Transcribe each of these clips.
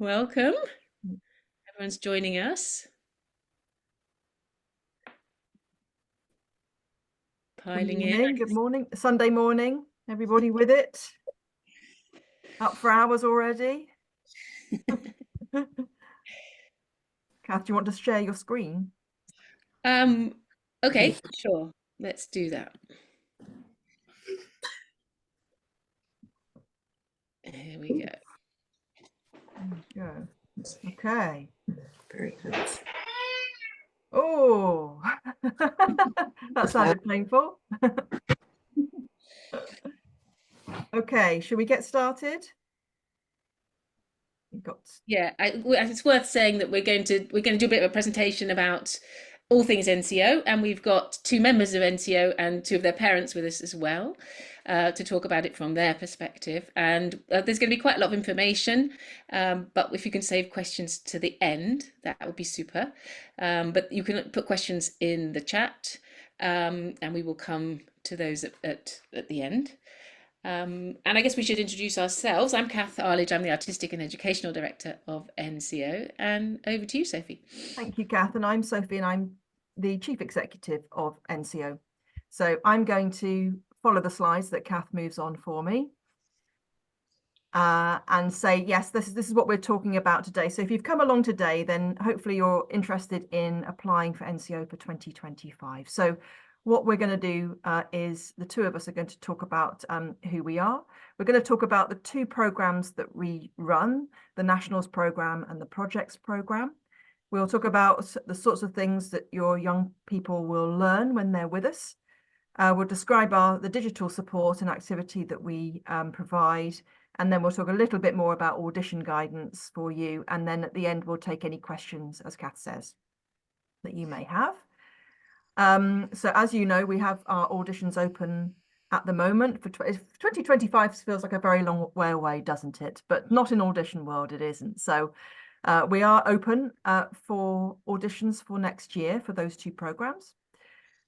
Welcome. Everyone's joining us, piling in. Good morning. Sunday morning, everybody with it? Up for hours already? Kath, do you want to share your screen? Okay, sure. Let's do that. Here we go. Go. Okay. Very good. Oh, that sounded painful. Okay, should we get started? You've got Yeah, it's worth saying that we're going to do a bit of a presentation about all things NCO, and we've got two members of NCO and two of their parents with us as well to talk about it from their perspective. And there's going to be quite a lot of information, but if you can save questions to the end, that would be super. But you can put questions in the chat, and we will come to those at the end. And I guess we should introduce ourselves. I'm Kath Arledge. I'm the Artistic and Educational Director of NCO. And over to you, Sophie. Thank you, Kath. And I'm Sophie, and I'm the Chief Executive of NCO. So I'm going to follow the slides that Kath moves on for me. And say, yes, this is what we're talking about today. So if you've come along today, then hopefully you're interested in applying for NCO for 2025. So what we're going to do is the two of us are going to talk about who we are. We're going to talk about the two programs that we run, the Nationals program and the Projects program. We'll talk about the sorts of things that your young people will learn when they're with us. We'll describe the digital support and activity that we provide. And then we'll talk a little bit more about audition guidance for you. And then at the end, we'll take any questions, as Kath says, that you may have. So as you know, we have our auditions open at the moment. For 2025 feels like a very long way away, doesn't it? But not in audition world, it isn't. So we are open for auditions for next year for those two programs.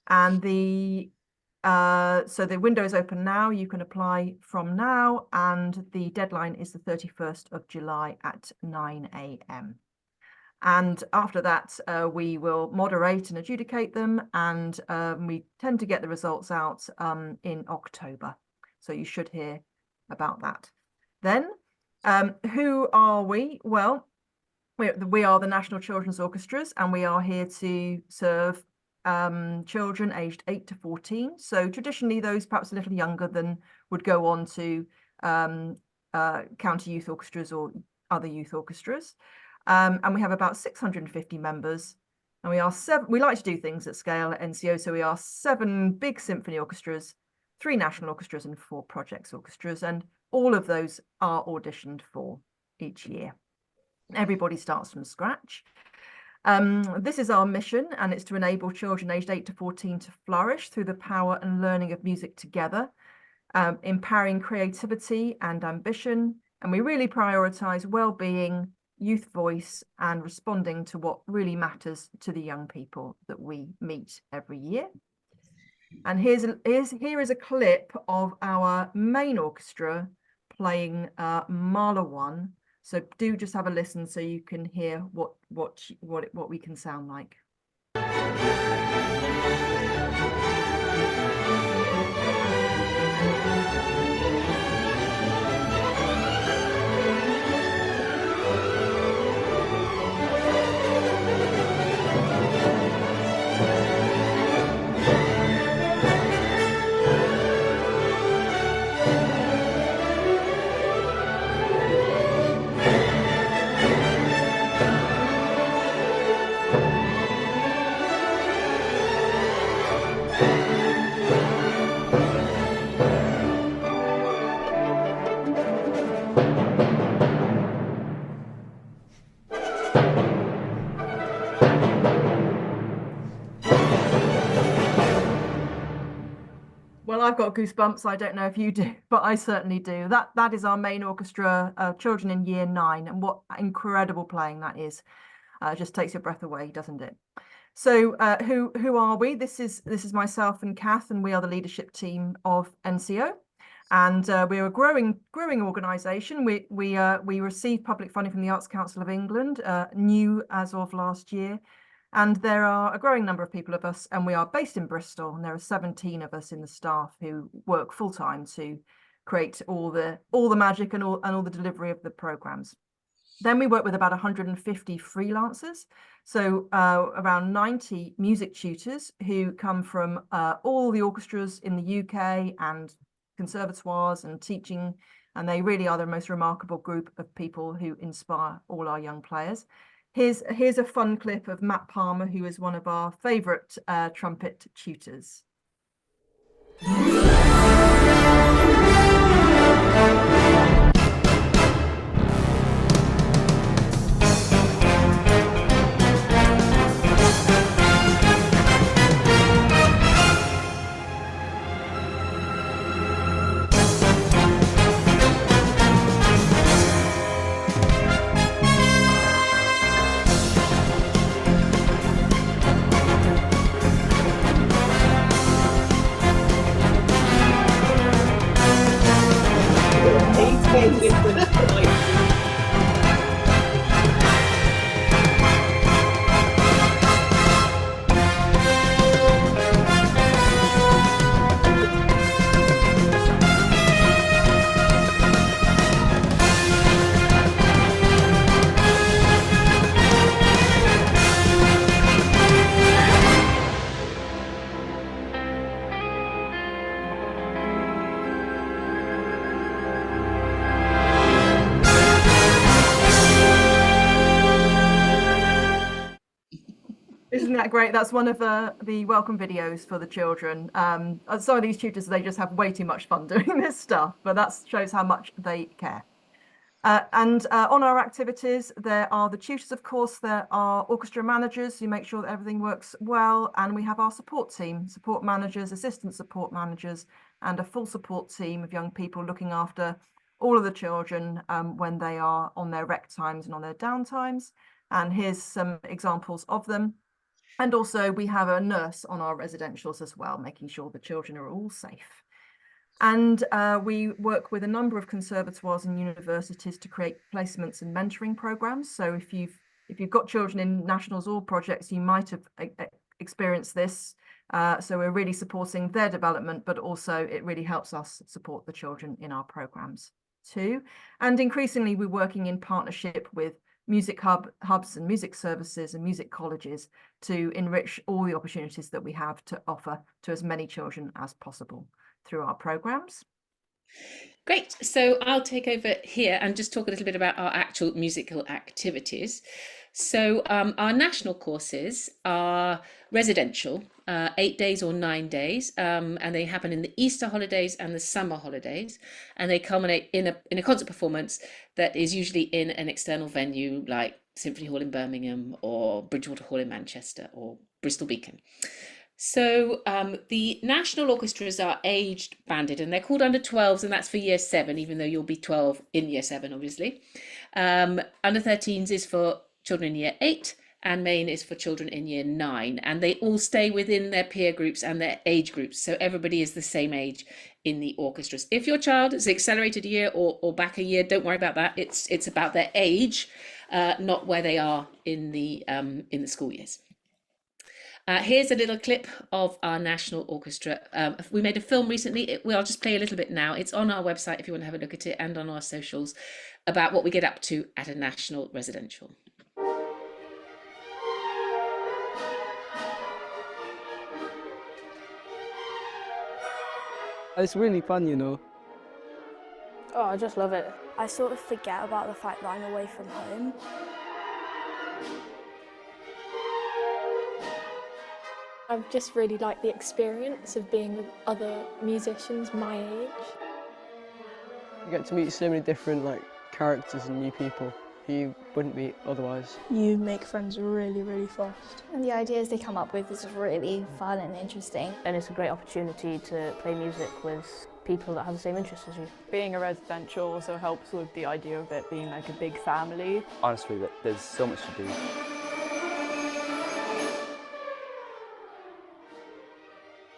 And so the window is open now. You can apply from now, and the deadline is the 31st of July at 9 a.m. And after that, we will moderate and adjudicate them, and we tend to get the results out in October. So you should hear about that. Then, who are we? Well, we are the National Children's Orchestras, and we are here to serve children aged 8 to 14. So traditionally, those perhaps a little younger than would go on to county youth orchestras or other youth orchestras. And we have about 650 members, and we like to do things at scale at NCO. So we are 7 big symphony orchestras, 3 national orchestras, and 4 projects orchestras. And all of those are auditioned for each year. Everybody starts from scratch. This is our mission, and it's to enable children aged 8 to 14 to flourish through the power and learning of music together, empowering creativity and ambition. And we really prioritize well-being, youth voice, and responding to what really matters to the young people that we meet every year. And here is a clip of our main orchestra playing Mahler 1. So do just have a listen so you can hear what we can sound like. Well, I've got goosebumps. I don't know if you do, but I certainly do. That is our main orchestra, children in year 9, and what incredible playing that is. Just takes your breath away, doesn't it? So who are we? This is myself and Kath, and we are the leadership team of NCO. And we're a growing organisation. We receive public funding from the Arts Council of England, new as of last year. And there are a growing number of people of us, and we are based in Bristol, and there are 17 of us in the staff who work full time to create all the magic and all the delivery of the programmes. Then we work with about 150 freelancers, so around 90 music tutors who come from all the orchestras in the UK and conservatoires and teaching, and they really are the most remarkable group of people who inspire all our young players. Here's a fun clip of Matt Palmer, who is one of our favourite trumpet tutors. Isn't that great? That's one of the welcome videos for the children. Some of these tutors, they just have way too much fun doing this stuff, but that shows how much they care. And on our activities, there are the tutors, of course, there are orchestra managers who make sure that everything works well, and we have our support team, support managers, assistant support managers, and a full support team of young people looking after all of the children when they are on their rec times and on their down times. And here's some examples of them. And also we have a nurse on our residentials as well, making sure the children are all safe. And we work with a number of conservatoires and universities to create placements and mentoring programs. So if you've got children in nationals or projects, you might have experienced this. So we're really supporting their development, but also it really helps us support the children in our programs too. And increasingly, we're working in partnership with music hubs and music services and music colleges to enrich all the opportunities that we have to offer to as many children as possible through our programs. Great. So I'll take over here and just talk a little bit about our actual musical activities. So our national courses are residential, 8 days or 9 days, and they happen in the Easter holidays and the summer holidays, and they culminate in a concert performance that is usually in an external venue like Symphony Hall in Birmingham or Bridgewater Hall in Manchester or Bristol Beacon. So the national orchestras are aged banded, and they're called under 12s, and that's for year 7, even though you'll be 12 in year 7, obviously. Under 13s is for children in year 8, and main is for children in year 9, and they all stay within their peer groups and their age groups, so everybody is the same age in the orchestras. If your child is accelerated a year or back a year, don't worry about that. It's about their age, not where they are in the school years. Here's a little clip of our national orchestra. We made a film recently. I'll just play a little bit now. It's on our website if you want to have a look at it, and on our socials, about what we get up to at a national residential. It's really fun, you know. Oh, I just love it. I sort of forget about the fact that I'm away from home. I just really like the experience of being with other musicians my age. You get to meet so many different characters and new people who you wouldn't meet otherwise. You make friends really, really fast. And the ideas they come up with is really fun and interesting. And it's a great opportunity to play music with people that have the same interests as you. Being a residential also helps with the idea of it being like a big family. Honestly, there's so much to do.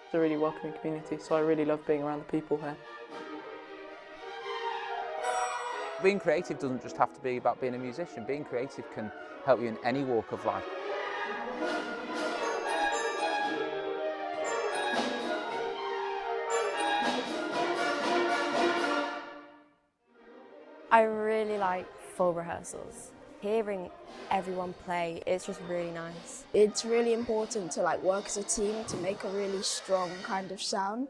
It's a really welcoming community, so I really love being around the people here. Being creative doesn't just have to be about being a musician. Being creative can help you in any walk of life. I really like full rehearsals. Hearing everyone play, it's just really nice. It's really important to like work as a team to make a really strong kind of sound.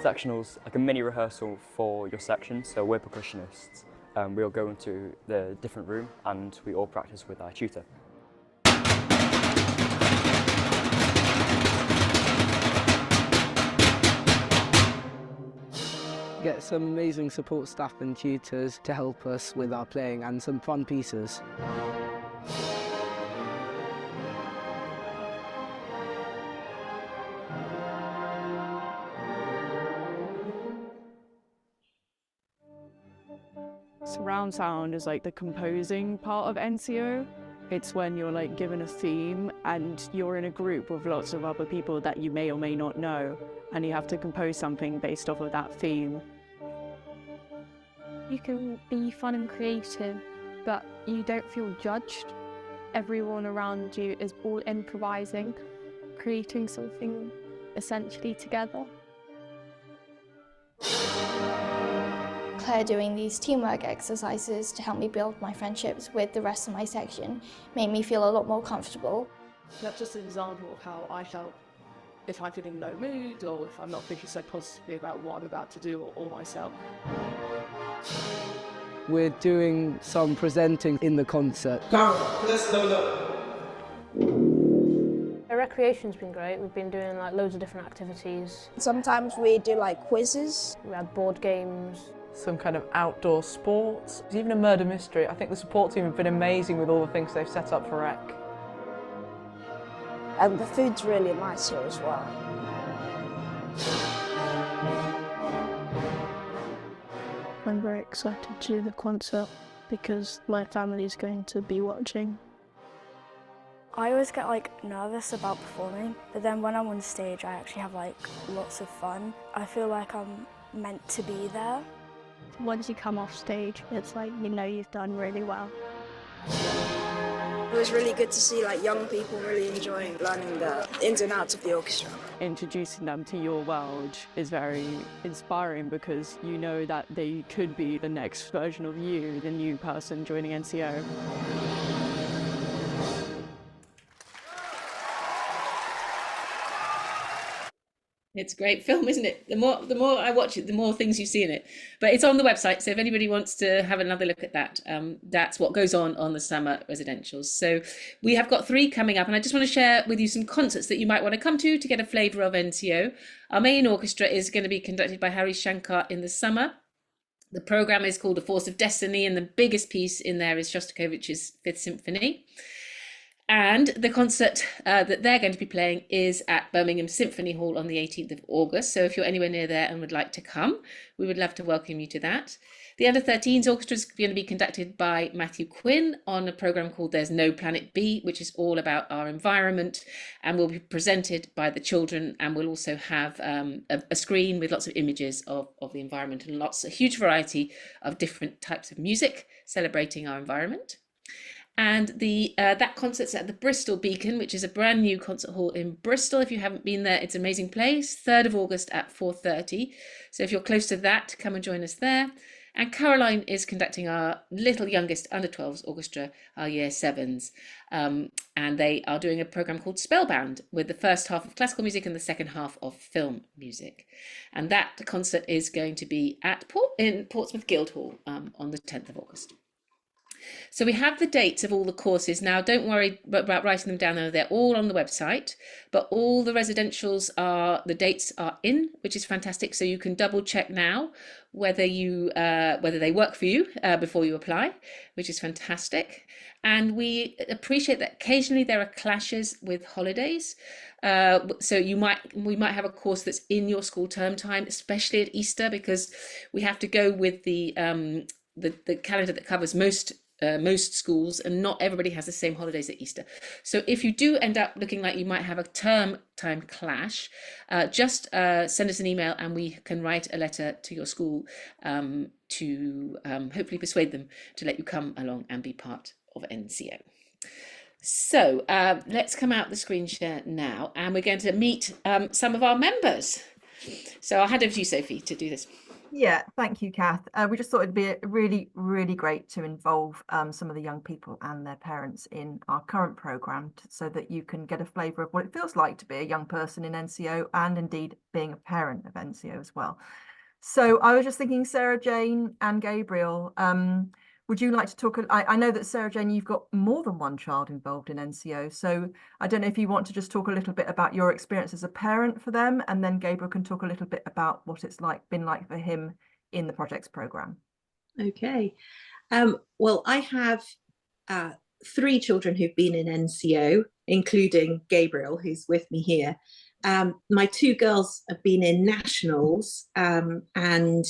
Sectionals, like a mini rehearsal for your section. So we're percussionists. We'll go into the different room and we all practice with our tutor. Get some amazing support staff and tutors to help us with our playing and some fun pieces. Surround sound is like the composing part of NCO. It's when you're like given a theme and you're in a group with lots of other people that you may or may not know, and you have to compose something based off of that theme. You can be fun and creative, but you don't feel judged. Everyone around you is all improvising, creating something essentially together. Claire doing these teamwork exercises to help me build my friendships with the rest of my section made me feel a lot more comfortable. That's just an example of how I felt if I'm feeling low mood or if I'm not thinking so positively about what I'm about to do or myself. We're doing some presenting in the concert. The recreation's been great. We've been doing like loads of different activities. Sometimes we do like quizzes. We had board games. Some kind of outdoor sports, even a murder mystery. I think the support team have been amazing with all the things they've set up for rec. And the food's really nice here as well. I'm very excited to do the concert because my family is going to be watching. I always get like nervous about performing, but then when I'm on stage I actually have like lots of fun. I feel like I'm meant to be there. Once you come off stage, it's like you know you've done really well. It was really good to see like young people really enjoying learning the ins and outs of the orchestra. Introducing them to your world is very inspiring because you know that they could be the next version of you, the new person joining NCO. It's a great film, isn't it? The more I watch it, the more things you see in it. But it's on the website, so if anybody wants to have another look at that, that's what goes on the summer residentials. So we have got 3 coming up, and I just want to share with you some concerts that you might want to come to get a flavour of NCO. Our main orchestra is going to be conducted by Harry Shankar in the summer. The programme is called A Force of Destiny, and the biggest piece in there is Shostakovich's 5th Symphony. And the concert that they're going to be playing is at Birmingham Symphony Hall on the 18th of August. So if you're anywhere near there and would like to come, we would love to welcome you to that. The Under-13s orchestra is going to be conducted by Matthew Quinn on a programme called There's No Planet B, which is all about our environment, and will be presented by the children, and we'll also have a screen with lots of images of the environment and a huge variety of different types of music celebrating our environment. And that concert's at the Bristol Beacon, which is a brand new concert hall in Bristol. If you haven't been there, it's an amazing place. 3rd of August at 4:30. So if you're close to that, come and join us there. And Caroline is conducting our little youngest under-12s orchestra, our year 7s. And they are doing a programme called Spellbound with the first half of classical music and the second half of film music. And that concert is going to be in Portsmouth Guildhall on the 10th of August. So we have the dates of all the courses. Now, don't worry about writing them down there. They're all on the website, but all the residentials the dates are in, which is fantastic. So you can double check now whether they work for you before you apply, which is fantastic. And we appreciate that occasionally there are clashes with holidays. So we might have a course that's in your school term time, especially at Easter, because we have to go with the calendar that covers most most schools, and not everybody has the same holidays at Easter. So if you do end up looking like you might have a term time clash, just send us an email and we can write a letter to your school to hopefully persuade them to let you come along and be part of NCO. So let's come out the screen share now, and we're going to meet some of our members. So I'll hand over to you, Sophie, to do this. Yeah, thank you, Kath. We just thought it'd be really, really great to involve some of the young people and their parents in our current programme, so that you can get a flavour of what it feels like to be a young person in NCO, and indeed being a parent of NCO as well. So I was just thinking, Sarah Jane and Gabriel, would you like to talk? I know that Sarah Jane, you've got more than one child involved in NCO, so I don't know if you want to just talk a little bit about your experience as a parent for them, and then Gabriel can talk a little bit about what it's been like for him in the projects programme. Okay, well, I have 3 children who've been in NCO, including Gabriel, who's with me here. My 2 girls have been in nationals, and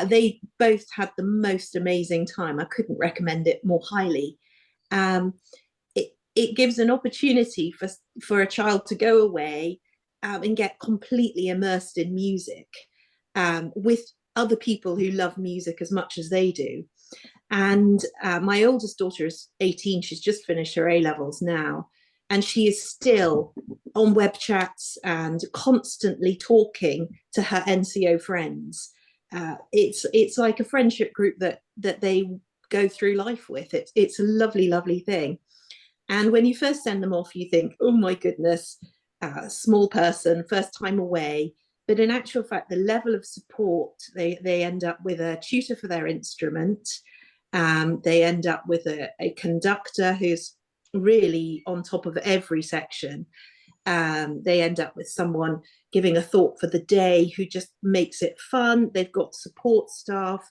they both had the most amazing time. I couldn't recommend it more highly. It gives an opportunity for a child to go away and get completely immersed in music with other people who love music as much as they do. And my oldest daughter is 18. She's just finished her A-levels now. And she is still on web chats and constantly talking to her NCO friends. It's like a friendship group that they go through life with. It's a lovely, lovely thing. And when you first send them off, you think, oh my goodness, small person, first time away. But in actual fact, the level of support, they end up with a tutor for their instrument. They end up with a conductor who's really on top of every section. They end up with someone giving a thought for the day who just makes it fun. They've got support staff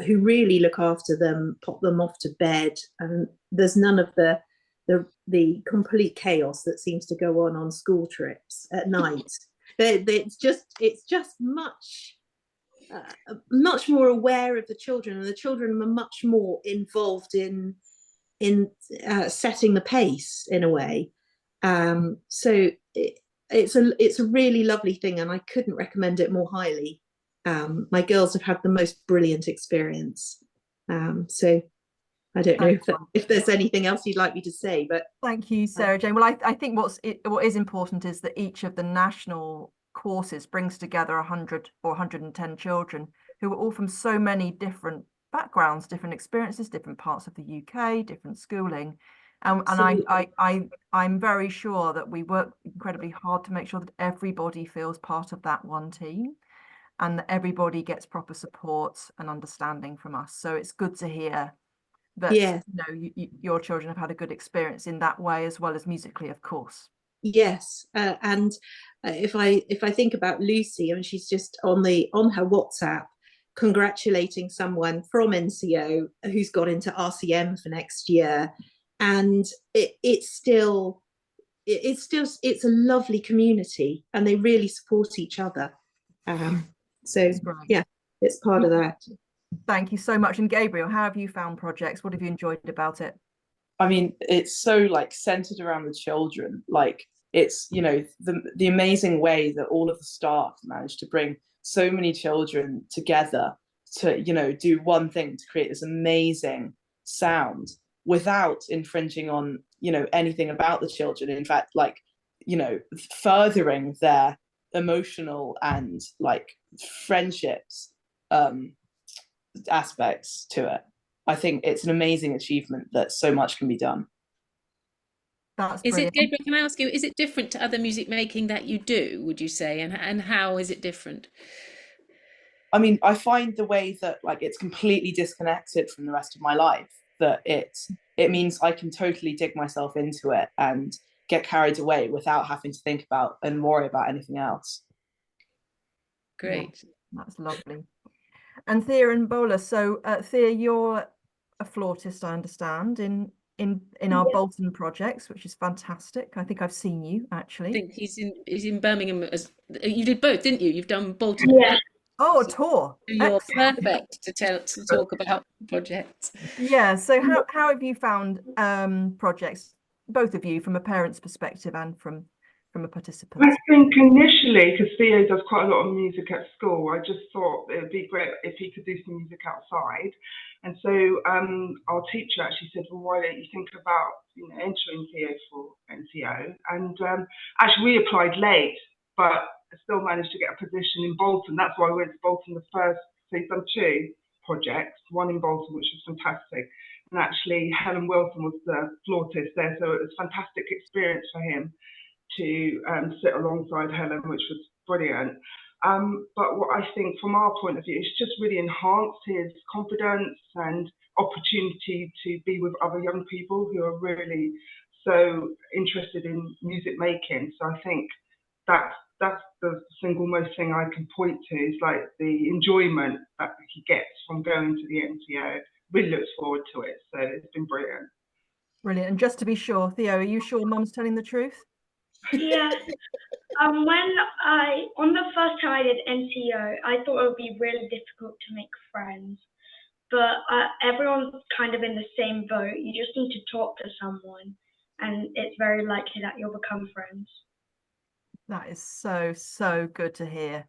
who really look after them, pop them off to bed, and there's none of the complete chaos that seems to go on school trips at night. It's just much more aware of the children, and the children are much more involved in setting the pace in a way. So it's a really lovely thing, and I couldn't recommend it more highly. My girls have had the most brilliant experience. So I don't know if there's anything else you'd like me to say, but thank you, Sarah Jane. Well, I think what is important is that each of the national courses brings together 100 or 110 children who are all from so many different backgrounds, different experiences, different parts of the UK, different schooling. And I'm very sure that we work incredibly hard to make sure that everybody feels part of that one team, and that everybody gets proper support and understanding from us. So it's good to hear that your children have had a good experience in that way, as well as musically, of course. Yes, and if I think about Lucy, I mean, she's just on her WhatsApp congratulating someone from NCO who's got into RCM for next year, and it's a lovely community, and they really support each other. So yeah, it's part of that. Thank you so much. And Gabriel, how have you found projects? What have you enjoyed about it? I mean, it's so centered around the children. It's, the amazing way that all of the staff managed to bring so many children together to, do one thing to create this amazing sound without infringing on, anything about the children. In fact, furthering their emotional and friendships aspects to it. I think it's an amazing achievement that so much can be done. Is it, Gabriel, can I ask you, is it different to other music making that you do, would you say, and how is it different? I mean, I find the way that it's completely disconnected from the rest of my life, that it means I can totally dig myself into it and get carried away without having to think about and worry about anything else. Great. Yeah, that's lovely. And Thea and Bola, so Thea, you're a flautist, I understand, in our Bolton projects, which is fantastic. I think I've seen you actually. I think he's in Birmingham. You did both, didn't you? You've done Bolton. Yeah. Oh, a tour. You're Excellent. perfect to talk about projects. Yeah. So how have you found projects, both of you, from a parent's perspective and from a participant? I think initially, because Theo does quite a lot of music at school, I just thought it would be great if he could do some music outside. And so our teacher actually said, well, why don't you think about entering Theo for NCO? And actually we applied late, but I still managed to get a position in Bolton. That's why I went to Bolton the first. So he's done 2 projects, one in Bolton, which was fantastic. And actually Helen Wilson was the flautist there, so it was a fantastic experience for him to sit alongside Helen, which was brilliant. But what I think from our point of view, it's just really enhanced his confidence and opportunity to be with other young people who are really so interested in music making. So I think that's the single most thing I can point to, is like the enjoyment that he gets from going to the NCO. Really looks forward to it. So it's been brilliant. Brilliant. And just to be sure, Theo, are you sure Mum's telling the truth? Yes. On the first time I did NCO, I thought it would be really difficult to make friends, but everyone's kind of in the same boat. You just need to talk to someone, and it's very likely that you'll become friends. That is so good to hear.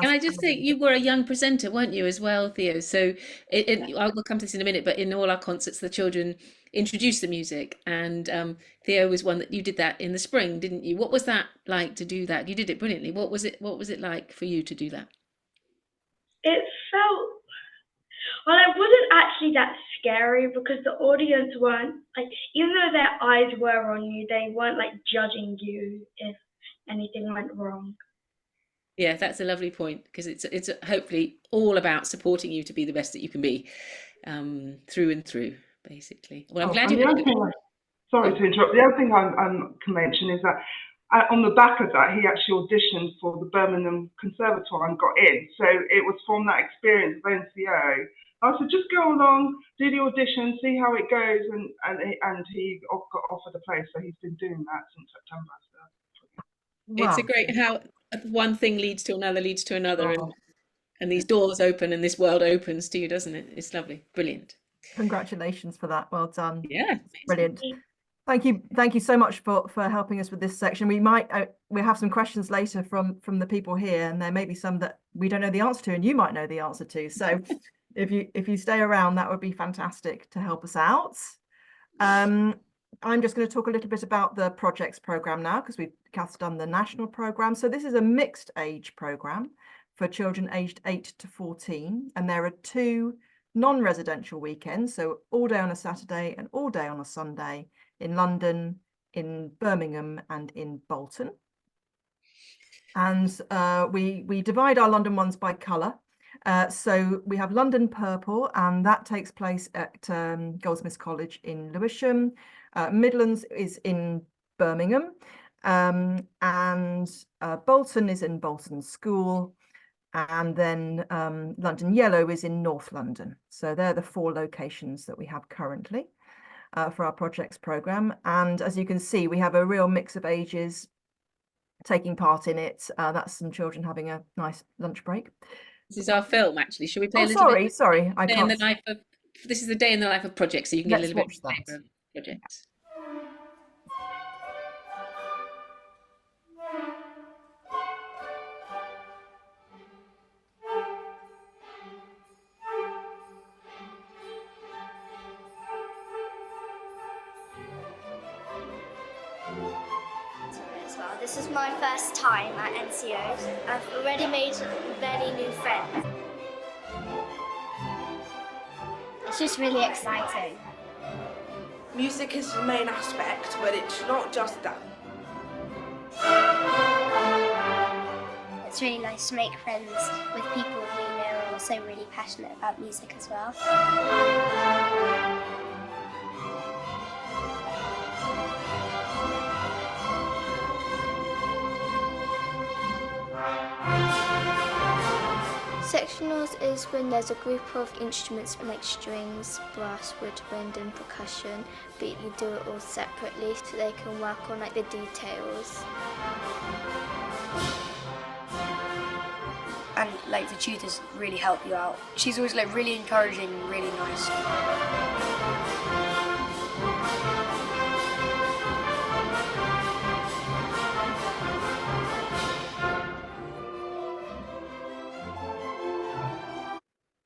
Can I just say, you were a young presenter, weren't you, as well, Theo? So I will come to this in a minute, but in all our concerts, the children introduced the music, and Theo was one that you did that in the spring, didn't you? What was that like to do that? You did it brilliantly. What was it like for you to do that? It felt, well, it wasn't actually that scary because the audience weren't, like, even though their eyes were on you, they weren't like judging you if anything went wrong. Yeah, that's a lovely point, because it's hopefully all about supporting you to be the best that you can be, through and through, basically. Well, I'm glad you. Sorry to interrupt. The other thing I can mention is that on the back of that, he actually auditioned for the Birmingham Conservatoire and got in. So it was from that experience of NCO. I said, just go along, do the audition, see how it goes, and he got offered a place. So he's been doing that since September. So. Wow. It's a great how one thing leads to another, and these doors open and this world opens to you, doesn't it? It's lovely. Brilliant. Congratulations for that. Well done. Yeah. Brilliant. Thank you so much for helping us with this section. We have some questions later from the people here, and there may be some that we don't know the answer to, and you might know the answer to. So if you stay around, that would be fantastic to help us out. I'm just going to talk a little bit about the projects program now, because Kath's done the national program. So this is a mixed age program for children aged 8 to 14, and there are 2 non-residential weekends, so all day on a Saturday and all day on a Sunday, in London, in Birmingham, and in Bolton. And we divide our London ones by colour. So we have London Purple, and that takes place at Goldsmiths College in Lewisham. Midlands is in Birmingham, and Bolton is in Bolton School, and then London Yellow is in North London. So they're the 4 locations that we have currently for our projects programme. And as you can see, we have a real mix of ages taking part in it. That's some children having a nice lunch break. This is our film, actually. Should we play a little bit? Sorry, I can't. This is the day in the life of projects, so you can get a little bit of flavour of projects. This is my first time at NCO. I've already made many new friends. It's just really exciting. Music is the main aspect, but it's not just that. It's really nice to make friends with people who you know are also really passionate about music as well. Sectionals is when there's a group of instruments like strings, brass, woodwind and percussion, but you do it all separately so they can work on like the details. And like the tutors really help you out. She's always like really encouraging and really nice.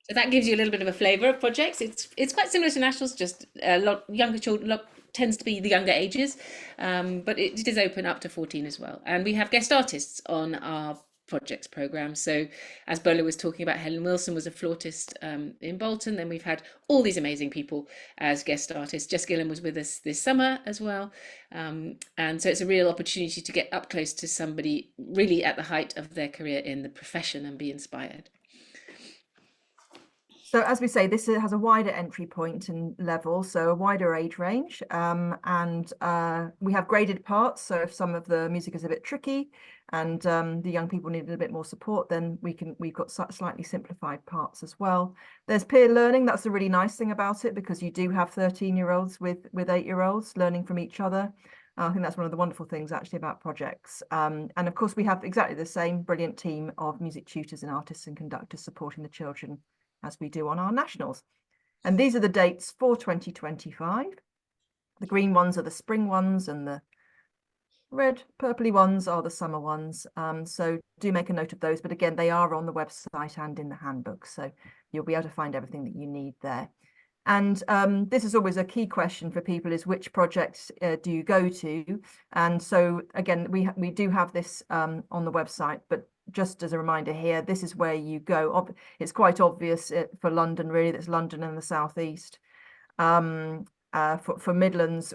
So that gives you a little bit of a flavour of projects. It's quite similar to nationals, just a lot younger children. Tends to be the younger ages, but it does open up to 14 as well. And we have guest artists on our projects program. So as Bola was talking about, Helen Wilson was a flautist in Bolton. Then we've had all these amazing people as guest artists. Jess Gillan was with us this summer as well. And so it's a real opportunity to get up close to somebody really at the height of their career in the profession and be inspired. So as we say, this has a wider entry point and level, so a wider age range, and we have graded parts. So if some of the music is a bit tricky and the young people need a little bit more support, then we've got slightly simplified parts as well. There's peer learning. That's a really nice thing about it, because you do have 13-year-olds with 8-year-olds learning from each other. I think that's one of the wonderful things actually about projects. And of course, we have exactly the same brilliant team of music tutors and artists and conductors supporting the children as we do on our nationals. And these are the dates for 2025. The green ones are the spring ones and the red purpley ones are the summer ones. So do make a note of those, but again, they are on the website and in the handbook, so you'll be able to find everything that you need there. And this is always a key question for people, is which projects do you go to? And so again, we do have this on the website, but just as a reminder here, this is where you go. It's quite obvious for London, really. That's London and the southeast. For Midlands,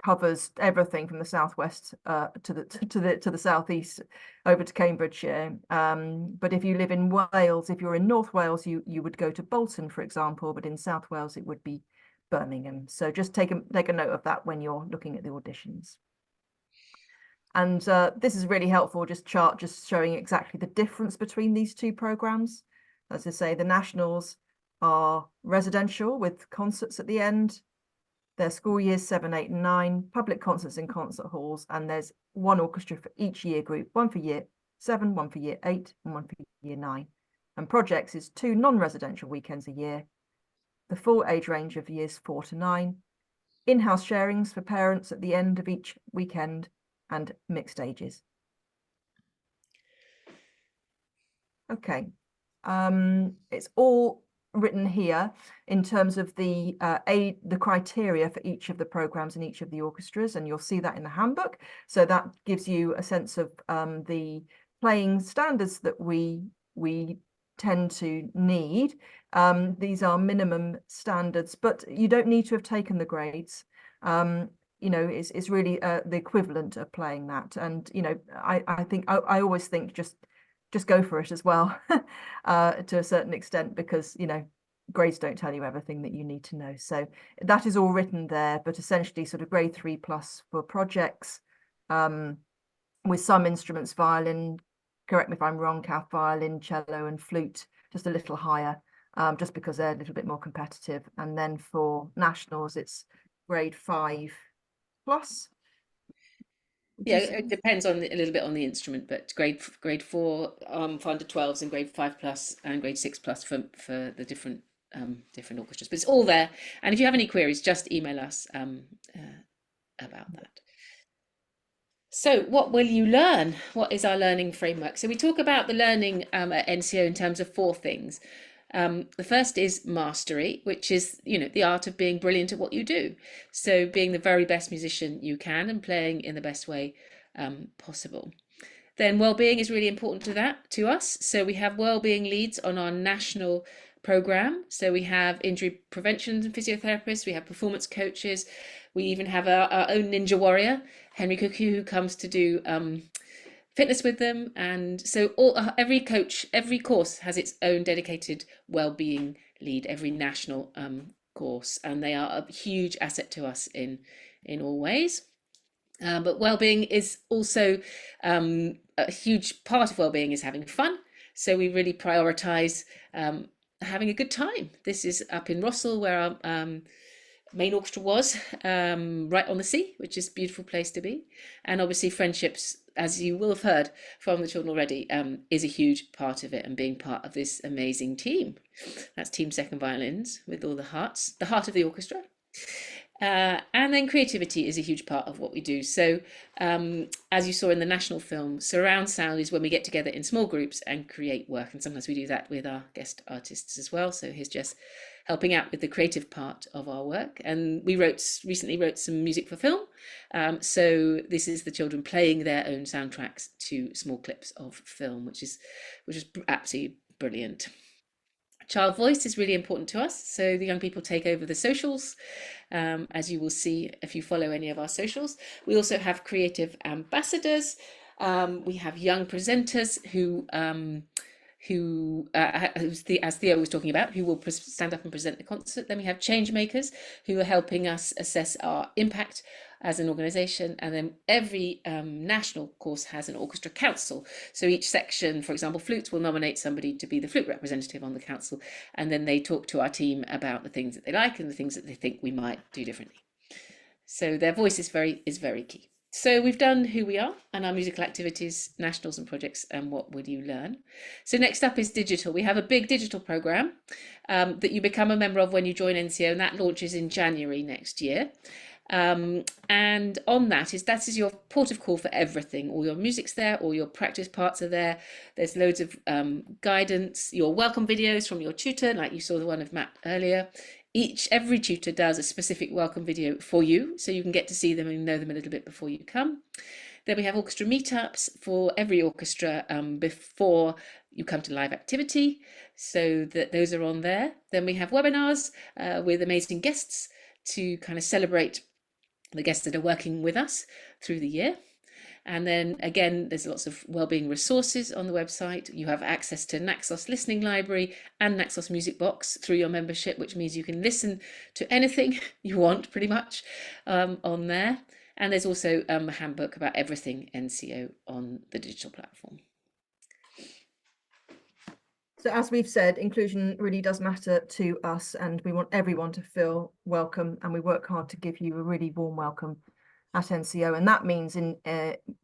covers everything from the southwest to the southeast over to Cambridgeshire. But if you live in Wales, if you're in North Wales, you would go to Bolton, for example. But in South Wales, it would be Birmingham. So just take a note of that when you're looking at the auditions. And this is really helpful, just showing exactly the difference between these two programs. As I say, the nationals are residential with concerts at the end. They're school years 7, 8, and 9, public concerts in concert halls, and there's one orchestra for each year group, one for year 7, one for year 8, and one for year 9. And projects is 2 non-residential weekends a year, the full age range of years 4 to 9, in-house sharings for parents at the end of each weekend, and mixed ages. Okay, it's all written here in terms of the criteria for each of the programs and each of the orchestras, and you'll see that in the handbook. So that gives you a sense of the playing standards that we tend to need. These are minimum standards, but you don't need to have taken the grades. You know, it's really the equivalent of playing that. And, you know, I think I always think just go for it as well, to a certain extent, because, you know, grades don't tell you everything that you need to know. So that is all written there, but essentially sort of grade 3+ for projects, with some instruments, violin, correct me if I'm wrong, Kath, violin, cello and flute, just a little higher, just because they're a little bit more competitive. And then for nationals, it's grade 5+. Yeah, it depends on a little bit on the instrument, but grade 4 for under 12s, and grade 5+ and grade 6+ for the different orchestras. But it's all there, and if you have any queries, just email us about that. So what will you learn? What is our learning framework? So we talk about the learning at NCO in terms of 4 things. The first is mastery, which is, you know, the art of being brilliant at what you do. So being the very best musician you can and playing in the best way possible. Then well-being is really important to us. So we have well-being leads on our national program. So we have injury prevention physiotherapists, we have performance coaches, we even have our own ninja warrior, Henry Cuckoo, who comes to do fitness with them. And so every course has its own dedicated well-being lead, every national course, and they are a huge asset to us in all ways. But well-being is also a huge part of well-being is having fun. So we really prioritize having a good time. This is up in Rossall, where our main orchestra was, right on the sea, which is a beautiful place to be. And obviously friendships as you will have heard from the children already, is a huge part of it, and being part of this amazing team. That's Team Second Violins with all the hearts, the heart of the orchestra. And then creativity is a huge part of what we do. So as you saw in the national film, surround sound is when we get together in small groups and create work. And sometimes we do that with our guest artists as well. So here's Jess helping out with the creative part of our work. And we recently wrote some music for film. So this is the children playing their own soundtracks to small clips of film, which is absolutely brilliant. Child voice is really important to us. So the young people take over the socials, as you will see if you follow any of our socials. We also have creative ambassadors. We have young presenters who as Theo was talking about, who will stand up and present the concert. Then we have change makers who are helping us assess our impact as an organisation, and then every national course has an orchestra council. So each section, for example, flutes will nominate somebody to be the flute representative on the council, and then they talk to our team about the things that they like and the things that they think we might do differently. So their voice is very key. So we've done who we are and our musical activities, nationals and projects, and what will you learn. So next up is digital. We have a big digital programme that you become a member of when you join NCO, and that launches in January next year. And on that is your port of call for everything. All your music's there, all your practice parts are there. There's loads of guidance, your welcome videos from your tutor, like you saw the one of Matt earlier. Every tutor does a specific welcome video for you, so you can get to see them and know them a little bit before you come. Then we have orchestra meetups for every orchestra before you come to live activity, so that those are on there. Then we have webinars with amazing guests to kind of celebrate the guests that are working with us through the year. And then again, there's lots of wellbeing resources on the website. You have access to Naxos Listening Library and Naxos Music Box through your membership, which means you can listen to anything you want pretty much on there. And there's also a handbook about everything NCO on the digital platform. So as we've said, inclusion really does matter to us, and we want everyone to feel welcome, and we work hard to give you a really warm welcome at NCO, and that means in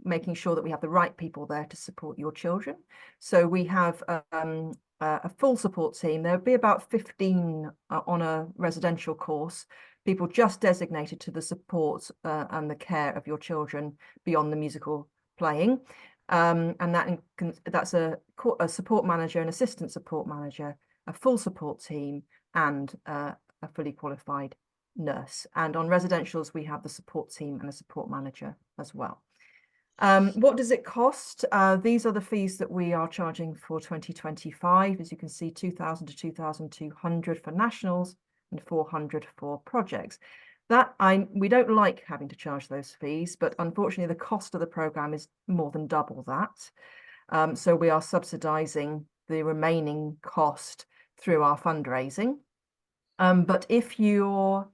making sure that we have the right people there to support your children. So we have a full support team. There'll be about 15 on a residential course, people just designated to the support and the care of your children beyond the musical playing. And that's a support manager, an assistant support manager, a full support team, and a fully qualified nurse. And on residentials, we have the support team and a support manager as well. What does it cost? These are the fees that we are charging for 2025. As you can see, 2,000 to 2,200 for nationals and 400 for projects. We don't like having to charge those fees, but unfortunately the cost of the programme is more than double that. So we are subsidising the remaining cost through our fundraising. But if your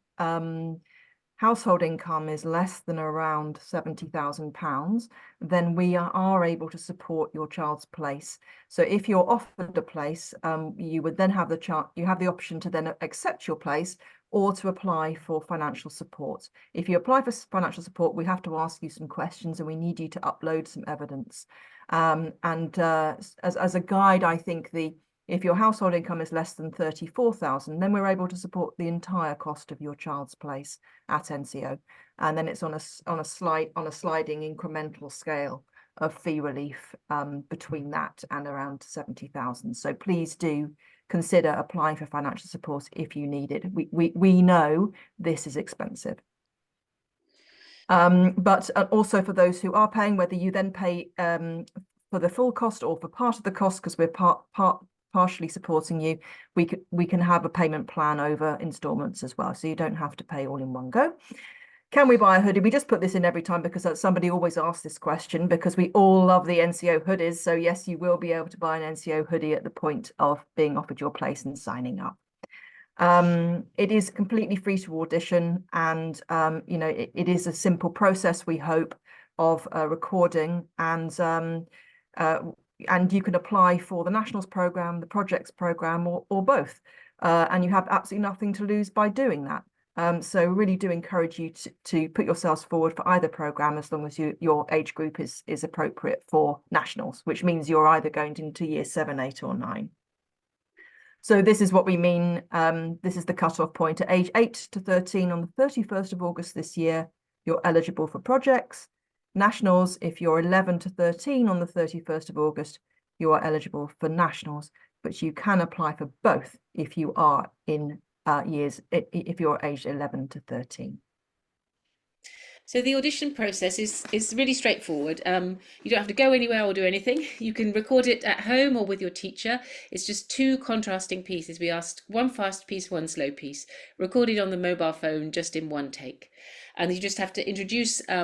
household income is less than around £70,000, then we are able to support your child's place. So if you're offered a place, you would then have the option to then accept your place or to apply for financial support. If you apply for financial support, we have to ask you some questions and we need you to upload some evidence. As a guide, I think if your household income is less than 34,000, then we're able to support the entire cost of your child's place at NCO. And then it's on a sliding incremental scale of fee relief between that and around 70,000. So please do consider applying for financial support if you need it. We know this is expensive. But also for those who are paying, whether you then pay for the full cost or for part of the cost, because we're partially supporting you, we can have a payment plan over installments as well, so you don't have to pay all in one go. Can we buy a hoodie? We just put this in every time because somebody always asks this question, because we all love the NCO hoodies. So yes, you will be able to buy an NCO hoodie at the point of being offered your place and signing up. It is completely free to audition, and it is a simple process, we hope, of recording, and you can apply for the Nationals programme, the Projects programme, or both, and you have absolutely nothing to lose by doing that. So really do encourage you to put yourselves forward for either programme, as long as your age group is appropriate for nationals, which means you're either going into year 7, 8 or 9. So this is what we mean. This is the cut-off point. At age 8 to 13 on the 31st of August this year, you're eligible for projects. Nationals, if you're 11 to 13 on the 31st of August, you are eligible for nationals, but you can apply for both if you are in if you're aged 11 to 13. So the audition process is really straightforward. You don't have to go anywhere or do anything. You can record it at home or with your teacher. It's just 2 contrasting pieces. We asked 1 fast piece, 1 slow piece, recorded on the mobile phone just in 1 take. And you just have to introduce a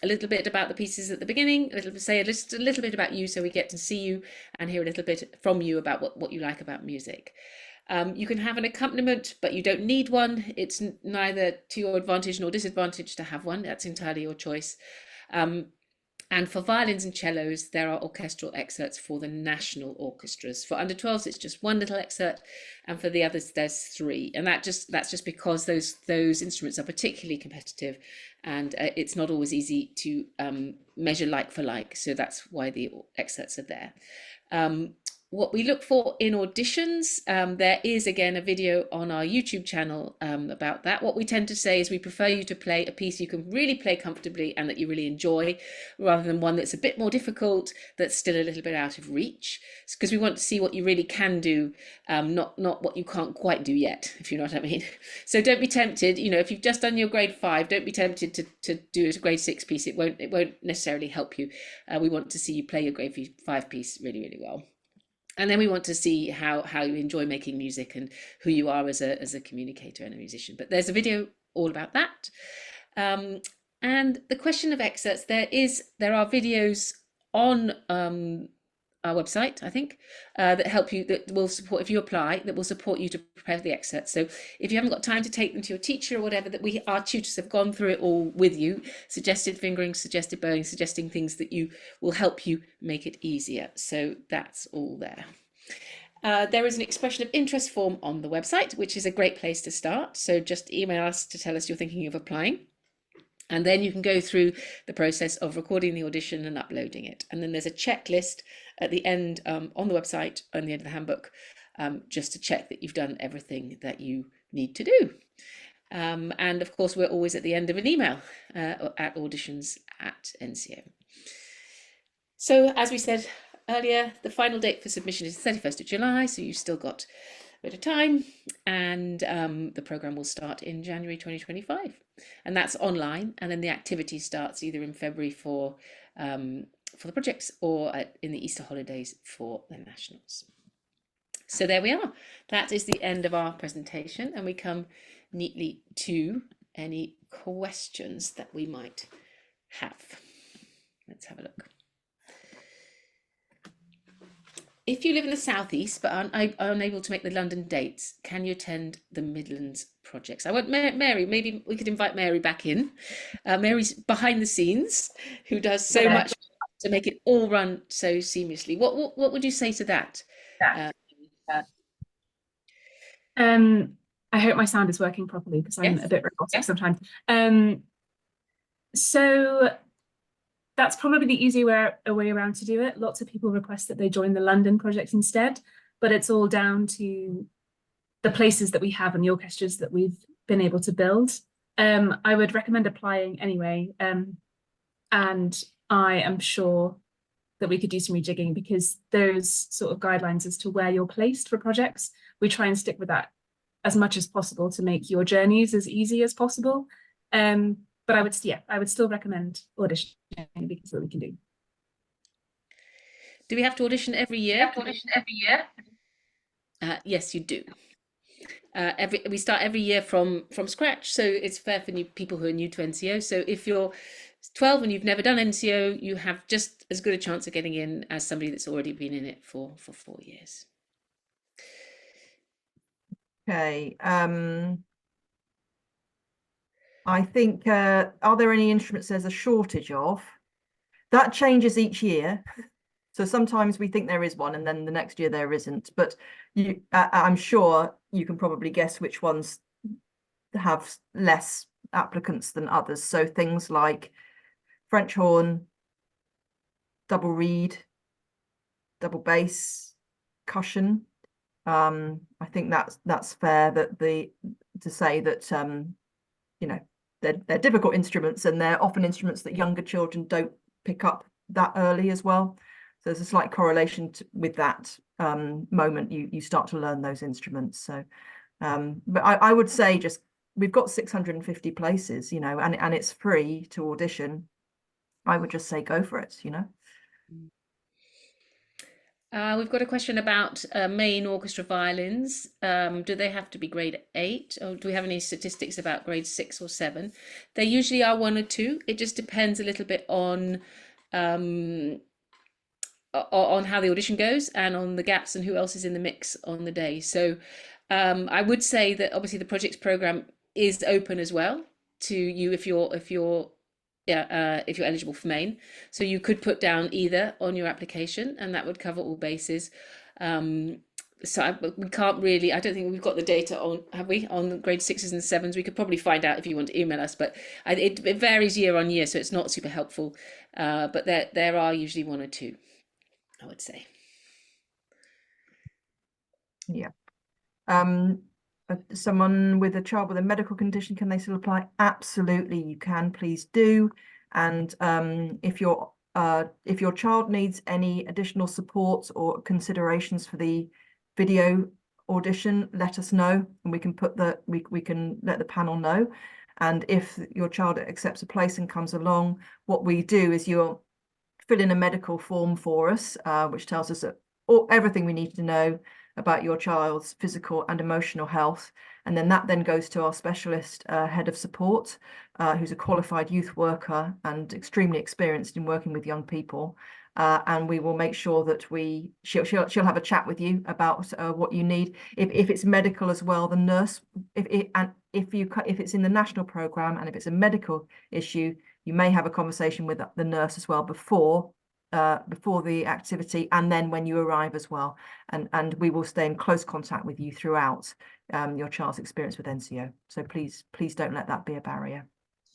little bit about the pieces at the beginning, say a little bit about you, so we get to see you and hear a little bit from you about what you like about music. You can have an accompaniment, but you don't need one. It's neither to your advantage nor disadvantage to have one. That's entirely your choice. And for violins and cellos, there are orchestral excerpts for the national orchestras. For under 12s, it's just 1 little excerpt, and for the others, there's 3. And that's just because those instruments are particularly competitive, and it's not always easy to measure like for like. So that's why the excerpts are there. What we look for in auditions, there is again a video on our YouTube channel about that. What we tend to say is we prefer you to play a piece you can really play comfortably and that you really enjoy, rather than one that's a bit more difficult, that's still a little bit out of reach, because we want to see what you really can do, not what you can't quite do yet, if you know what I mean. So don't be tempted, if you've just done your grade 5, don't be tempted to do a grade 6 piece. It won't necessarily help you. We want to see you play your grade 5 piece really, really well. And then we want to see how you enjoy making music and who you are as a communicator and a musician. But there's a video all about that. And the question of excerpts, there are videos on our website, I think, that help you, that will support, if you apply, that will support you to prepare the excerpts. So if you haven't got time to take them to your teacher or whatever, our tutors have gone through it all with you, suggested fingering, suggested bowing, suggesting things that will help you make it easier. So that's all there. There is an expression of interest form on the website, which is a great place to start. So just email us to tell us you're thinking of applying. And then you can go through the process of recording the audition and uploading it. And then there's a checklist at the end on the website, on the end of the handbook, just to check that you've done everything that you need to do. And of course, we're always at the end of an email at auditions@NCO. So as we said earlier, the final date for submission is the 31st of July, so you've still got a bit of time, and the programme will start in January 2025. And that's online, and then the activity starts either in February for the projects or in the Easter holidays for the nationals. So there we are. That is the end of our presentation, and we come neatly to any questions that we might have. Let's have a look. If you live in the southeast but are unable to make the London dates, can you attend the Midlands projects? I want Mary, maybe we could invite Mary back in. Mary's behind the scenes, who does so much to make it all run so seamlessly. What would you say to that? I hope my sound is working properly, because I'm a bit robotic sometimes. So that's probably the easy way around to do it. Lots of people request that they join the London project instead, but it's all down to the places that we have and the orchestras that we've been able to build. I would recommend applying anyway, and I am sure that we could do some rejigging, because those sort of guidelines as to where you're placed for projects, we try and stick with that as much as possible to make your journeys as easy as possible. But I would still recommend auditioning, because that's what we can do. Do we have to audition every year? Yes, you do. We start every year from scratch, so it's fair for people who are new to NCO. So if you're 12 and you've never done NCO, you have just as good a chance of getting in as somebody that's already been in it for 4 years. Okay. I think, are there any instruments there's a shortage of? That changes each year. So sometimes we think there is one, and then the next year there isn't. But I'm sure you can probably guess which ones have less applicants than others. So things like French horn, double reed, double bass, cushion. I think that's fair to say that you know, they're difficult instruments, and they're often instruments that younger children don't pick up that early as well. So there's a slight correlation with that moment you start to learn those instruments. So but I would say just we've got 650 places, you know, and it's free to audition. I would just say go for it, you know. We've got a question about main orchestra violins. Do they have to be grade 8, or do we have any statistics about grade 6 or 7? They usually are 1 or 2. It just depends a little bit on how the audition goes and on the gaps and who else is in the mix on the day. So I would say that obviously the projects program is open as well to you if you're eligible for main. So you could put down either on your application, and that would cover all bases. We can't really, I don't think we've got the data on, have we, on the grade 6s and 7s? We could probably find out if you want to email us, but it varies year on year, so it's not super helpful. But there are usually 1 or 2, I would say. Yeah. Someone with a child with a medical condition, can they still apply? Absolutely, you can. Please do. And if your child needs any additional support or considerations for the video audition, let us know, and we can we can let the panel know. And if your child accepts a place and comes along, what we do is you'll fill in a medical form for us, which tells us everything we need to know about your child's physical and emotional health, and then that goes to our specialist head of support, who's a qualified youth worker and extremely experienced in working with young people, and we will make sure that she'll have a chat with you about what you need. If it's medical as well, the nurse, if it's in the national program and if it's a medical issue, you may have a conversation with the nurse as well before the activity, and then when you arrive as well, and we will stay in close contact with you throughout your child's experience with NCO. So please don't let that be a barrier.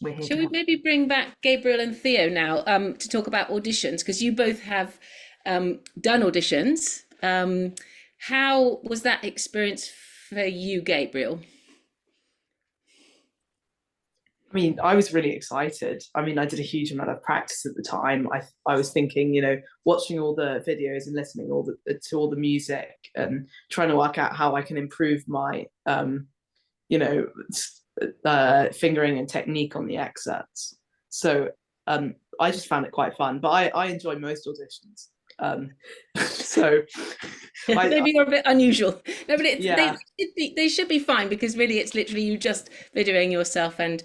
We're here. Shall we maybe bring back Gabriel and Theo now to talk about auditions, because you both have done auditions. How was that experience for you, Gabriel? I mean, I was really excited. I mean, I did a huge amount of practice at the time. I was thinking, you know, watching all the videos and listening to all the music and trying to work out how I can improve my, you know, fingering and technique on the excerpts. So I just found it quite fun. But I enjoy most auditions. So maybe you're a bit unusual. No, but yeah. they should be fine, because really it's literally you just videoing yourself and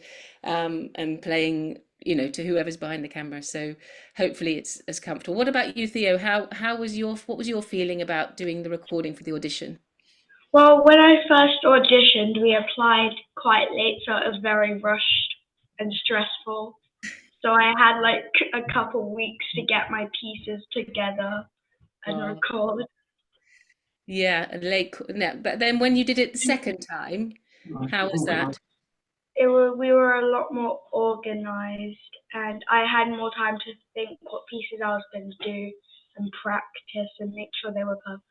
playing, you know, to whoever's behind the camera. So hopefully it's as comfortable. What about you, Theo? What was your feeling about doing the recording for the audition? Well, when I first auditioned, we applied quite late, so it was very rushed and stressful. So I had like a couple weeks to get my pieces together and record. Yeah, but then when you did it the second time, how was that? We were a lot more organized, and I had more time to think what pieces I was going to do and practice and make sure they were perfect.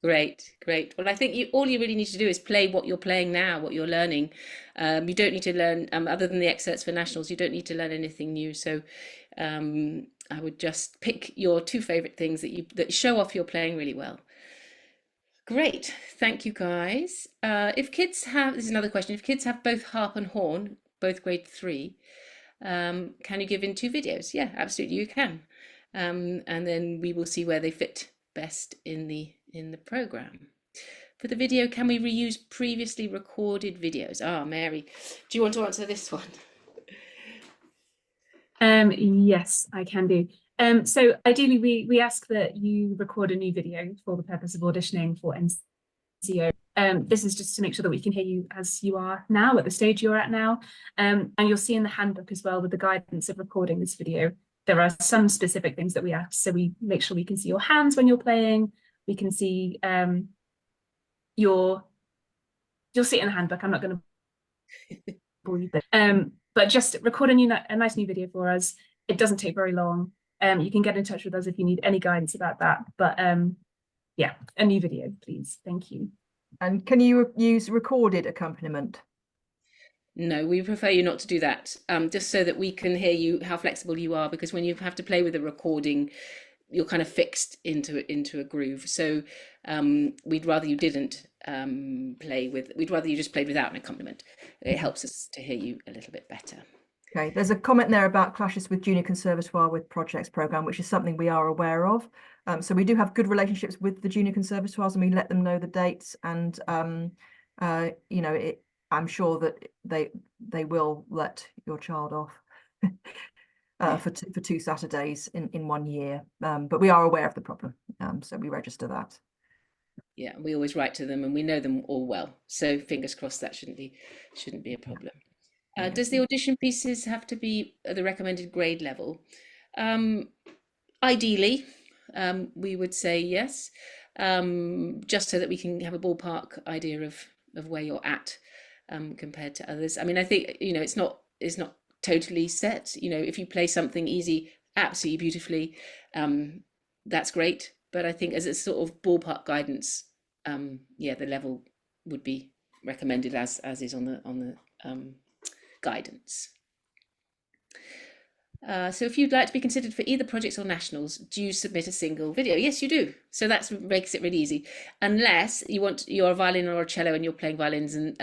Great. Well, I think all you really need to do is play what you're playing now, what you're learning. You don't need to learn, other than the excerpts for nationals, you don't need to learn anything new. So I would just pick your 2 favorite things that show off you're playing really well. Great, thank you guys. If kids have, this is another question, if kids have both harp and horn, both grade 3, can you give in 2 videos? Yeah, absolutely you can. And then we will see where they fit best in the program. For the video, can we reuse previously recorded videos? Mary, do you want to answer this one? Yes, I can do. So ideally we ask that you record a new video for the purpose of auditioning for NCO. This is just to make sure that we can hear you as you are now, at the stage you're at now. And you'll see in the handbook as well, with the guidance of recording this video, there are some specific things that we ask. So we make sure we can see your hands when you're playing. We can see you'll see it in the handbook. I'm not going to But just record a nice new video for us. It doesn't take very long. You can get in touch with us if you need any guidance about that. But yeah, a new video, please. Thank you. And can you use recorded accompaniment? No, we prefer you not to do that, just so that we can hear you, how flexible you are, because when you have to play with a recording, you're kind of fixed into a groove. So we'd rather you didn't we'd rather you just played without an accompaniment. It helps us to hear you a little bit better. Okay, there's a comment there about clashes with Junior Conservatoire with Projects programme, which is something we are aware of. So we do have good relationships with the Junior Conservatoires, and we let them know the dates, and you know, I'm sure that they will let your child off for two Saturdays in 1 year. But we are aware of the problem, so we register that. Yeah, we always write to them, and we know them all well. So fingers crossed that shouldn't be a problem. Does the audition pieces have to be at the recommended grade level? Ideally, we would say yes, just so that we can have a ballpark idea of where you're at compared to others. I mean, I think, you know, it's not totally set. You know, if you play something easy absolutely beautifully, that's great. But I think as a sort of ballpark guidance, yeah, the level would be recommended as is on the guidance. So if you'd like to be considered for either projects or nationals, do you submit a single video? Yes, you do. So that makes it really easy. Unless you're a violin or a cello and you're playing violins and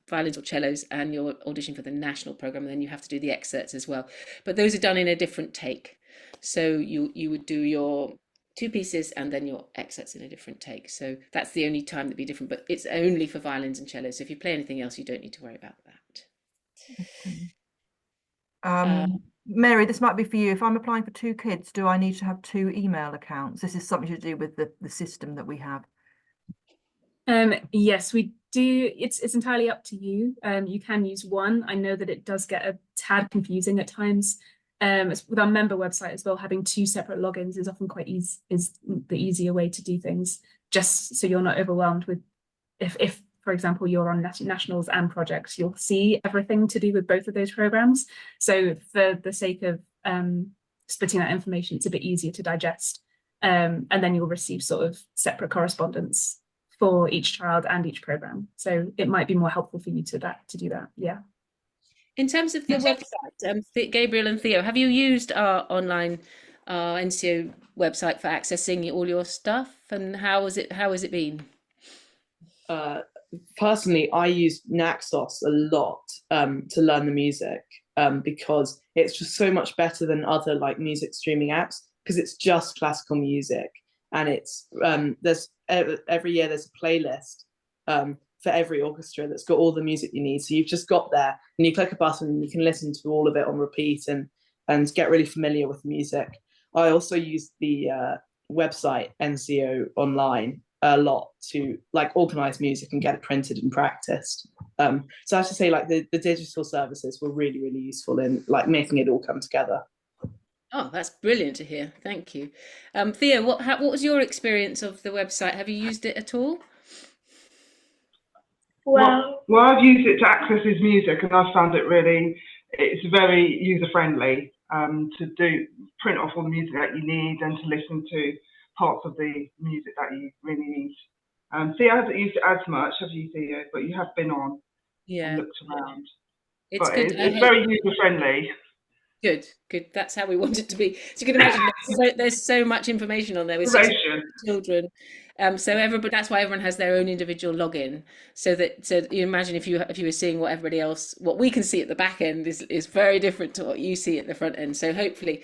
violins or cellos and you're auditioning for the national programme, and then you have to do the excerpts as well. But those are done in a different take. So you would do your 2 pieces and then your excerpts in a different take. So that's the only time that'd be different, but it's only for violins and cellos. So if you play anything else, you don't need to worry about that. Mary, this might be for you. If I'm applying for 2 kids, do I need to have 2 email accounts? This is something to do with the system that we have. Yes, we do. It's entirely up to you. You can use one. I know that it does get a tad confusing at times. With our member website as well, having 2 separate logins is often quite easy, is the easier way to do things, just so you're not overwhelmed with if for example, you're on nationals and projects, you'll see everything to do with both of those programs. So for the sake of splitting that information, it's a bit easier to digest. And then you'll receive sort of separate correspondence for each child and each program. So it might be more helpful for you to do that. Yeah. In terms of the website, Gabriel and Theo, have you used our online NCO website for accessing all your stuff, and how has it been? Personally, I use Naxos a lot to learn the music because it's just so much better than other like music streaming apps, because it's just classical music, and it's there's every year there's a playlist for every orchestra that's got all the music you need. So you've just got there and you click a button and you can listen to all of it on repeat and get really familiar with the music. I also use the website NCO online a lot to like organize music and get it printed and practiced. So I have to say, like the digital services were really, really useful in like making it all come together. Oh, that's brilliant to hear. Thank you. Theo, what was your experience of the website? Have you used it at all? Well, I've used it to access his music, and I've found it's very user-friendly to print off all the music that you need and to listen to parts of the music that you really need. Theo hasn't used it as much, have you, Theo? But you have been on and looked around. It's good. It's very user-friendly. Good. That's how we want it to be. So you can imagine there's so much information on there with children. So everybody, that's why everyone has their own individual login. So you imagine if you were seeing what we can see at the back end is very different to what you see at the front end. So hopefully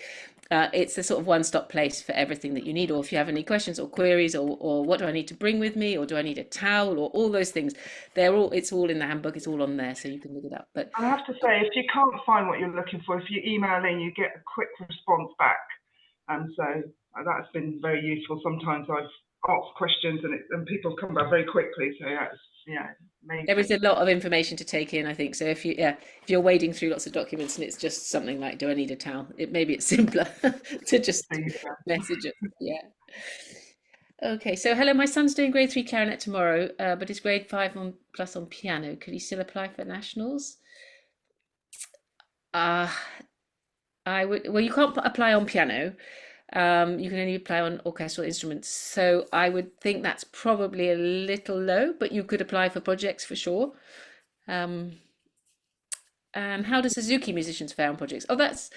it's a sort of one-stop place for everything that you need, or if you have any questions or queries, or what do I need to bring with me, or do I need a towel, or all those things, it's all in the handbook, it's all on there, so you can look it up. But I have to say, if you can't find what you're looking for, if you email in, you get a quick response back, and so that's been very useful. Sometimes I've asked questions and people have come back very quickly, so that's amazing. There is a lot of information to take in, I think. So if you're wading through lots of documents and it's just something like, do I need a towel? Maybe it's simpler to just message it. Yeah. Okay, so hello, my son's doing grade 3 clarinet tomorrow, but he's grade 5 plus on piano. Could he still apply for nationals? I would, well, you can't apply on piano. You can only apply on orchestral instruments. So I would think that's probably a little low, but you could apply for projects for sure. And how do Suzuki musicians fare on projects? Oh, that's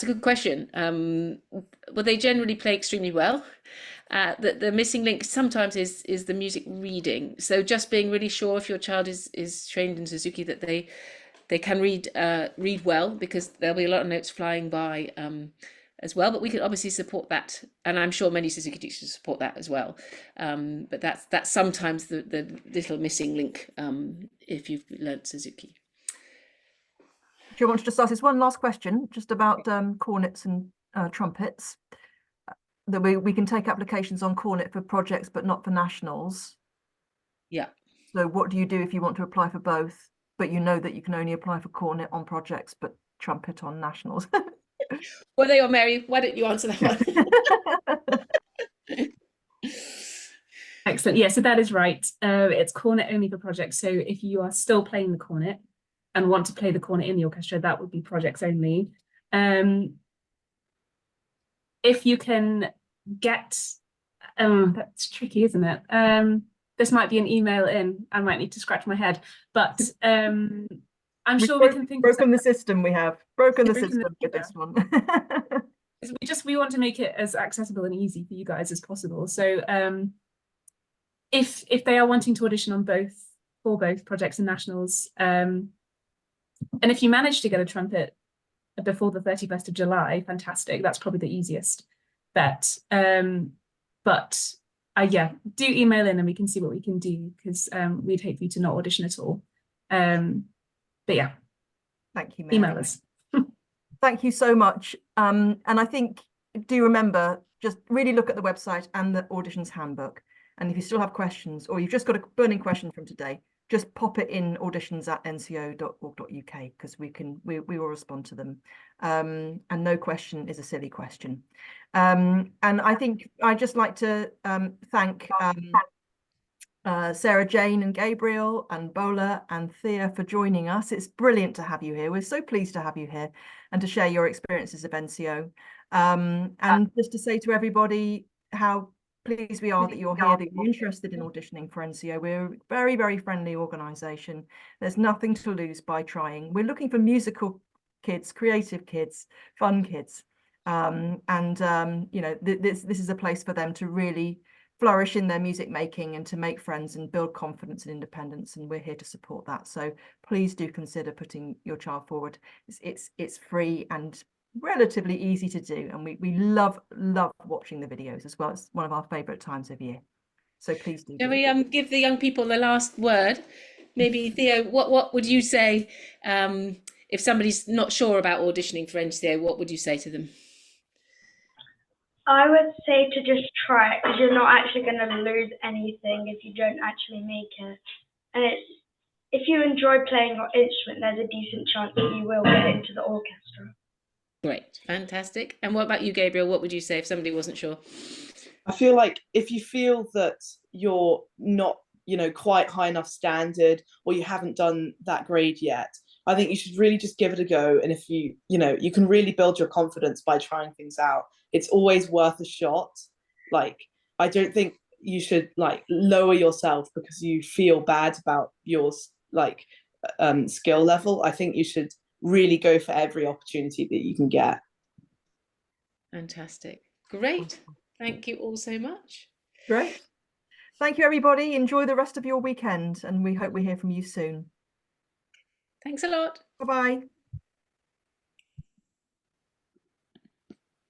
a good question. Well, they generally play extremely well. The missing link sometimes is the music reading. So just being really sure if your child is trained in Suzuki that they can read well, because there'll be a lot of notes flying by as well. But we can obviously support that, and I'm sure many Suzuki teachers support that as well. But that's sometimes the little missing link if you've learnt Suzuki. Do you want to just ask this one last question, just about cornets and trumpets? That we can take applications on cornet for projects, but not for nationals. Yeah. So what do you do if you want to apply for both, but you know that you can only apply for cornet on projects, but trumpet on nationals? Well, they are Mary. Why don't you answer that one? Excellent. Yeah, so that is right. It's cornet only for projects. So if you are still playing the cornet and want to play the cornet in the orchestra, that would be projects only. If you can get, that's tricky, isn't it? This might be an email in. I might need to scratch my head, but I'm sure we can think. Broken the system. We have broken the system with this one. We want to make it as accessible and easy for you guys as possible. So if they are wanting to audition on for both projects and nationals, and if you manage to get a trumpet before the 31st of July, fantastic. That's probably the easiest bet. But yeah, do email in and we can see what we can do, because we'd hate for you to not audition at all. But yeah, thank you, Mary. Email us. Thank you so much. And I think, do remember, just really look at the website and the Auditions handbook. And if you still have questions, or you've just got a burning question from today, just pop it in auditions@nco.org.uk, because we will respond to them. And no question is a silly question. And I think I'd just like to thank Sarah Jane and Gabriel and Bola and Thea for joining us. It's brilliant to have you here. We're so pleased to have you here and to share your experiences of NCO. And just to say to everybody how pleased we are that you're here, that you're interested in auditioning for NCO. We're a very, very friendly organisation. There's nothing to lose by trying. We're looking for musical kids, creative kids, fun kids. You know, this is a place for them to really flourish in their music making and to make friends and build confidence and independence, and we're here to support that. So please do consider putting your child forward. It's free and relatively easy to do, and we love watching the videos as well. It's one of our favorite times of year, so please do. Shall we give the young people the last word? Maybe Theo, what would you say if somebody's not sure about auditioning for NCO? What would you say to them? I would say to just try it, because you're not actually going to lose anything if you don't actually make it. And if you enjoy playing your instrument, there's a decent chance that you will get into the orchestra. Great, fantastic. And what about you, Gabriel? What would you say if somebody wasn't sure? I feel like if you feel that you're not, you know, quite high enough standard, or you haven't done that grade yet, I think you should really just give it a go. And if you know, you can really build your confidence by trying things out. It's always worth a shot. Like, I don't think you should like lower yourself because you feel bad about your skill level. I think you should really go for every opportunity that you can get. Fantastic. Great. Thank you all so much. Great. Thank you, everybody. Enjoy the rest of your weekend, and we hope we hear from you soon. Thanks a lot. Bye-bye.